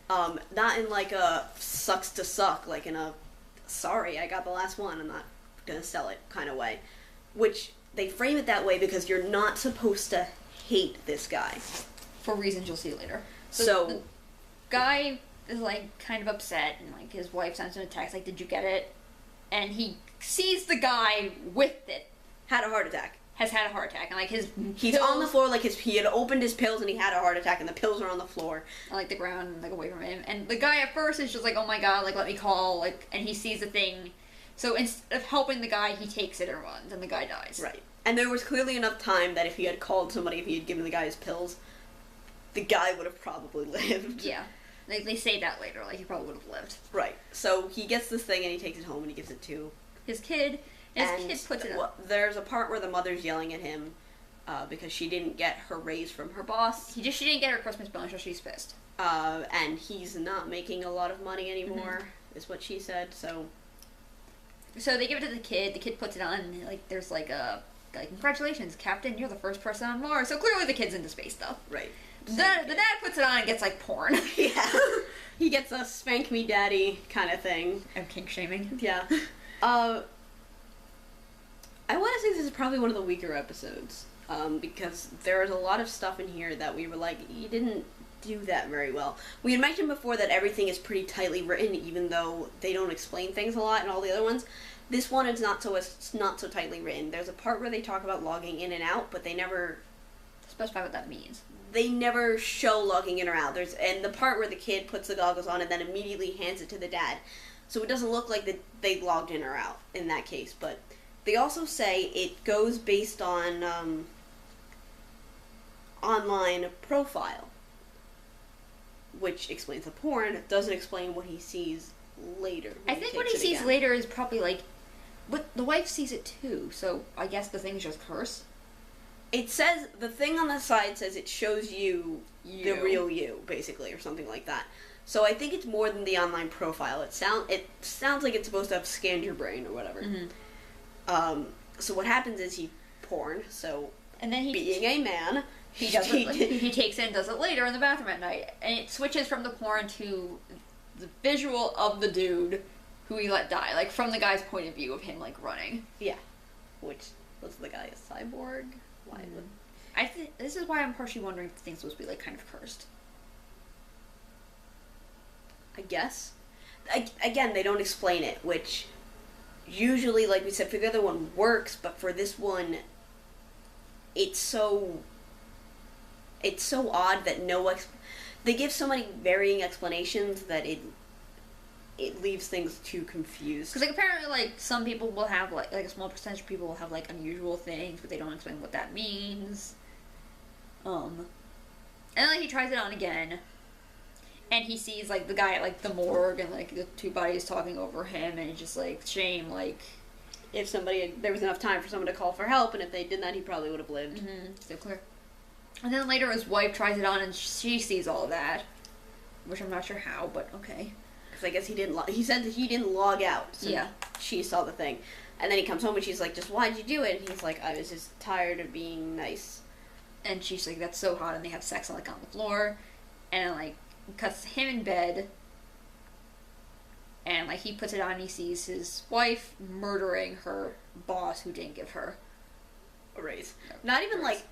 Not in like a sucks to suck, like in a sorry I got the last one, I'm not gonna sell it kind of way. Which they frame it that way because you're not supposed to hate this guy. For reasons you'll see later. So the guy is like kind of upset, and like his wife sends him a text like, did you get it? And he sees the guy with it. Had a heart attack. Has had a heart attack, and like his he's on the floor, like he had opened his pills and he had a heart attack, and the pills are on the floor, on like the ground, like away from him. And the guy at first is just like, oh my god, like let me call, like, and he sees the thing. So instead of helping the guy, he takes it and runs, and the guy dies. Right. And there was clearly enough time that if he had called somebody, if he had given the guy his pills, the guy would have probably lived. Yeah. Like they say that later, like he probably would have lived. Right. So he gets this thing and he takes it home and he gives it to his kid. And his kid puts it up. There's a part where the mother's yelling at him because she didn't get her raise from her boss. She didn't get her Christmas bonus, so she's pissed. And he's not making a lot of money anymore, is what she said. So they give it to the kid. The kid puts it on, and like there's like congratulations, Captain, you're the first person on Mars. So clearly the kid's into space stuff. Right. The dad puts it on and gets like porn. Yeah. He gets a spank me daddy kind of thing. And kink shaming. Yeah. I want to say this is probably one of the weaker episodes, because there's a lot of stuff in here that we were like, you didn't do that very well. We had mentioned before that everything is pretty tightly written, even though they don't explain things a lot in all the other ones. This one is not so tightly written. There's a part where they talk about logging in and out, but they never specify what that means. They never show logging in or out. And the part where the kid puts the goggles on and then immediately hands it to the dad. So it doesn't look like they logged in or out in that case, but they also say it goes based on online profile, which explains the porn, doesn't explain what he sees later. I think what he sees later is probably like, but the wife sees it too, so I guess the thing's just cursed. It says, the thing on the side says it shows you the real you, basically, or something like that. So I think it's more than the online profile. It sounds like it's supposed to have scanned your brain or whatever. Mm-hmm. So what happens is he porn. So and then being a man, he does he takes it and does it later in the bathroom at night, and it switches from the porn to the visual of the dude who he let die, like from the guy's point of view of him like running. Yeah, which was the guy a cyborg? Why would this is why I'm partially wondering if the thing's supposed to be like kind of cursed. I guess. Again, they don't explain it, which usually, like we said, for the other one works, but for this one, it's so odd that they give so many varying explanations that it leaves things too confused. Because, like, apparently, like, some people will have, like a small percentage of people will have, like, unusual things, but they don't explain what that means. And, like, he tries it on again, and he sees, like, the guy at, like, the morgue, and, like, the two bodies talking over him, and he's just, like, shame, like... If there was enough time for someone to call for help, and if they did that, he probably would have lived. So clear. And then later his wife tries it on, and she sees all that. Which I'm not sure how, but okay. Because I guess he said that he didn't log out. So yeah. She saw the thing. And then he comes home and she's like, just why'd you do it? And he's like, I was just tired of being nice. And she's like, that's so hot, and they have sex on, like, on the floor. And, like, cuts him in bed. And, like, he puts it on and he sees his wife murdering her boss who didn't give her a raise. Not even, like,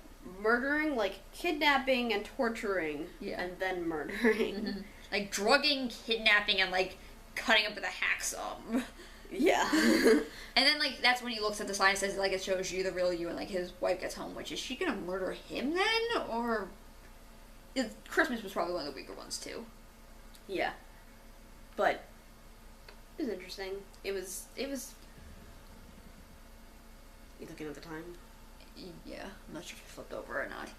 murdering, like, kidnapping and torturing. Yeah. And then murdering. Like, drugging, kidnapping, and, like, cutting up with a hacksaw. Yeah. And then, like, that's when he looks at the sign and says, like, it shows you the real you, and, like, his wife gets home, which, is she gonna murder him then? Or... Christmas was probably one of the weaker ones, too. Yeah. But... it was interesting. It was... You looking at the time? Yeah. I'm not sure if I flipped over or not.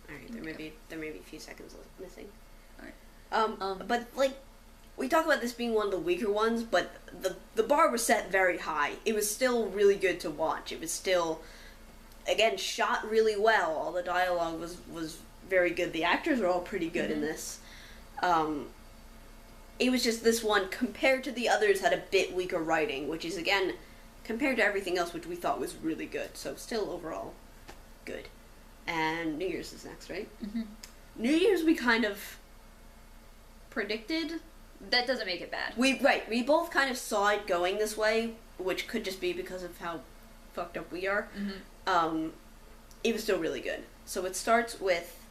Alright, there may be a few seconds missing. Alright. But, like, we talk about this being one of the weaker ones, but the bar was set very high. It was still really good to watch. It was still, again, shot really well. All the dialogue was very good. The actors are all pretty good in this. It was just this one, compared to the others, had a bit weaker writing, which is, again, compared to everything else, which we thought was really good. So still, overall, good. And New Year's is next, right? New Year's we kind of predicted. That doesn't make it bad. We both kind of saw it going this way, which could just be because of how fucked up we are. It was still really good. So it starts with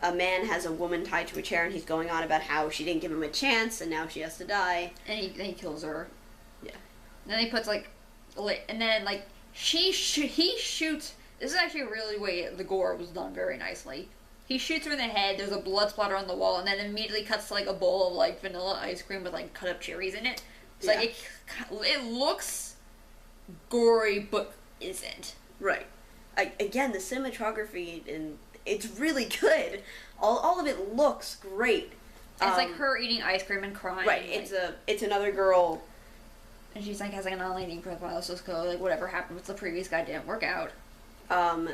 a man has a woman tied to a chair, and he's going on about how she didn't give him a chance, and now she has to die. And he kills her. Yeah. And then he puts, like, and then, like, he shoots. This is actually really way the gore was done very nicely. He shoots her in the head, there's a blood splatter on the wall, and then immediately cuts to, like, a bowl of, like, vanilla ice cream with, like, cut up cherries in it. It's like, it looks gory, but isn't. Right. Again, the cinematography, and it's really good. All of it looks great. It's like her eating ice cream and crying. Right, it's another girl. And she's, like, has, like, an online dating profile, so it's like, whatever happened with the previous guy didn't work out.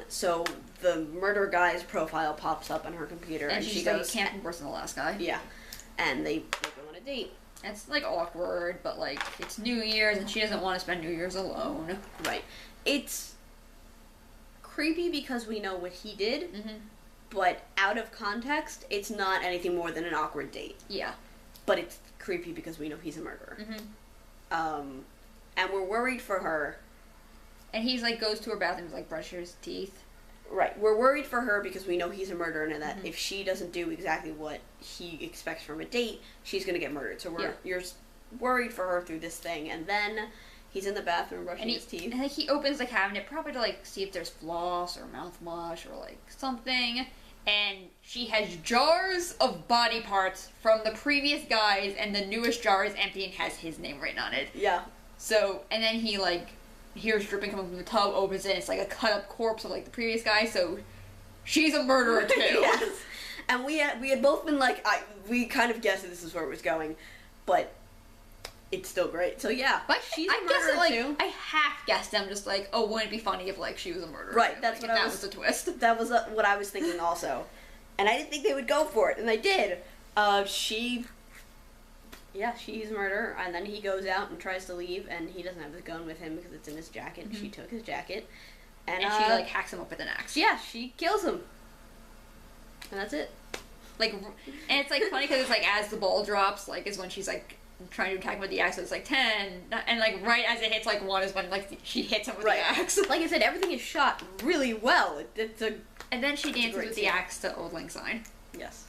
So the murder guy's profile pops up on her computer, and she goes, like, can't be worse than the last guy. Yeah. And they go on a date. It's, like, awkward, but, like, it's New Year's, and she doesn't want to spend New Year's alone. Right. It's creepy because we know what he did, but out of context, it's not anything more than an awkward date. Yeah. But it's creepy because we know he's a murderer. And we're worried for her. And he's, like, goes to her bathroom to, like, brush his teeth. Right. We're worried for her because we know he's a murderer, and that if she doesn't do exactly what he expects from a date, she's gonna get murdered. So you're worried for her through this thing, and then he's in the bathroom brushing his teeth. And, like, he opens the cabinet probably to, like, see if there's floss or mouthwash or, like, something. And she has jars of body parts from the previous guys, and the newest jar is empty and has his name written on it. Yeah. So, and then he, like, hears dripping coming from the tub, opens it, and it's like a cut-up corpse of, like, the previous guy, so she's a murderer, too. Yes. And we had both been like, we kind of guessed that this is where it was going, but it's still great. So yeah, but she's a I murderer, guess, like, too. I half guessed them, just like, oh, wouldn't it be funny if, like, she was a murderer? Right, too? that's like, what that was the twist. That was what I was thinking also. And I didn't think they would go for it, and they did. She's a murderer, and then he goes out and tries to leave, and he doesn't have the gun with him because it's in his jacket. She took his jacket. And she, like, hacks him up with an axe. Yeah, she kills him. And that's it. Like, and it's, like, funny because it's, like, as the ball drops, like, is when she's, like, trying to attack him with the axe, so it's, like, 10, and, like, right as it hits, like, 1 is when, like, she hits him with the axe. Like I said, everything is shot really well. And then she dances with the axe to Auld Lang Syne. Yes.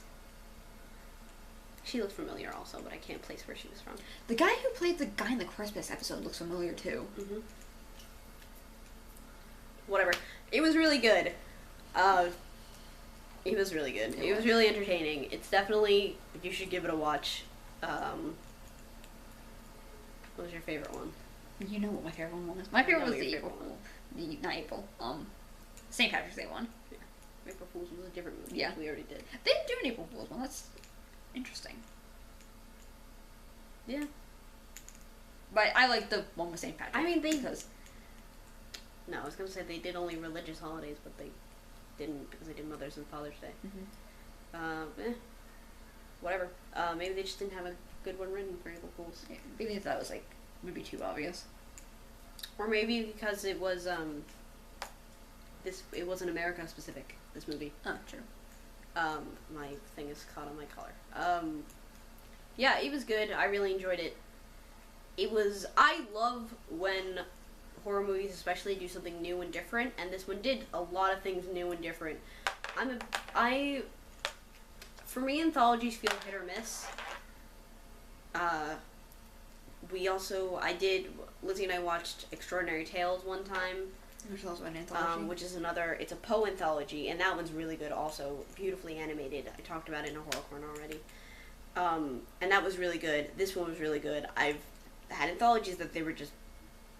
She looks familiar also, but I can't place where she was from. The guy who played the guy in the Christmas episode looks familiar, too. Whatever. It was really good. It was really good. It was really entertaining. It's definitely, you should give it a watch. What was your favorite one? You know what my favorite one was? My favorite was the April Fool. Not April. St. Patrick's Day one. Yeah. April Fool's was a different movie. Yeah. We already did. They didn't do an April Fool's one. That's interesting. Yeah. But I like the one with St. Patrick. I mean, because no, I was gonna say they did only religious holidays, but they didn't because they did Mother's and Father's Day. Whatever. Maybe they just didn't have a good one written for April Fools. yeah, maybe that was like would be too obvious. Or maybe because it was it wasn't America specific. This movie. Oh, true. My thing is caught on my collar. Yeah, it was good. I really enjoyed it. I love when horror movies especially do something new and different, and this one did a lot of things new and different. For me, anthologies feel hit or miss. Lizzie and I watched Extraordinary Tales one time. Which is also an anthology. Which is it's a Poe anthology, and that one's really good also. Beautifully animated. I talked about it in a Horror Corner already. And that was really good. This one was really good. I've had anthologies that they were just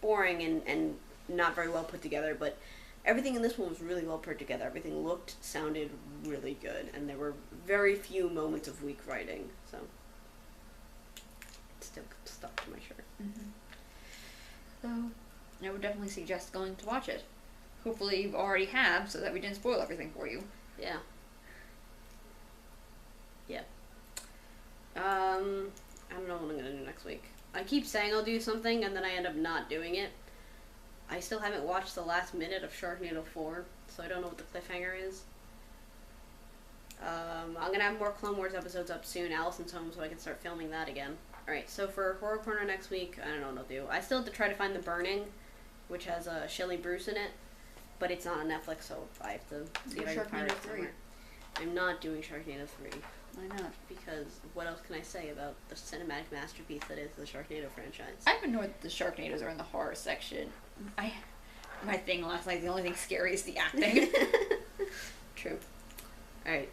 boring and not very well put together, but everything in this one was really well put together. Everything sounded really good, and there were very few moments of weak writing, so it still stuck to my shirt. Mm-hmm. So, I would definitely suggest going to watch it. Hopefully you already have, so that we didn't spoil everything for you. Yeah. Yeah. I don't know what I'm gonna do next week. I keep saying I'll do something, and then I end up not doing it. I still haven't watched the last minute of Sharknado 4, so I don't know what the cliffhanger is. I'm gonna have more Clone Wars episodes up soon. Allison's home, so I can start filming that again. Alright, so for Horror Corner next week, I don't know what I'll do. I still have to try to find The Burning, which has Shelley Bruce in it, but it's not on Netflix, so I have to see if I can find it somewhere. I'm not doing Sharknado 3. Why not? Because what else can I say about the cinematic masterpiece that is the Sharknado franchise? I've been knowing that the Sharknadoes are in the horror section. My thing last night, the only thing scary is the acting. True. Alright.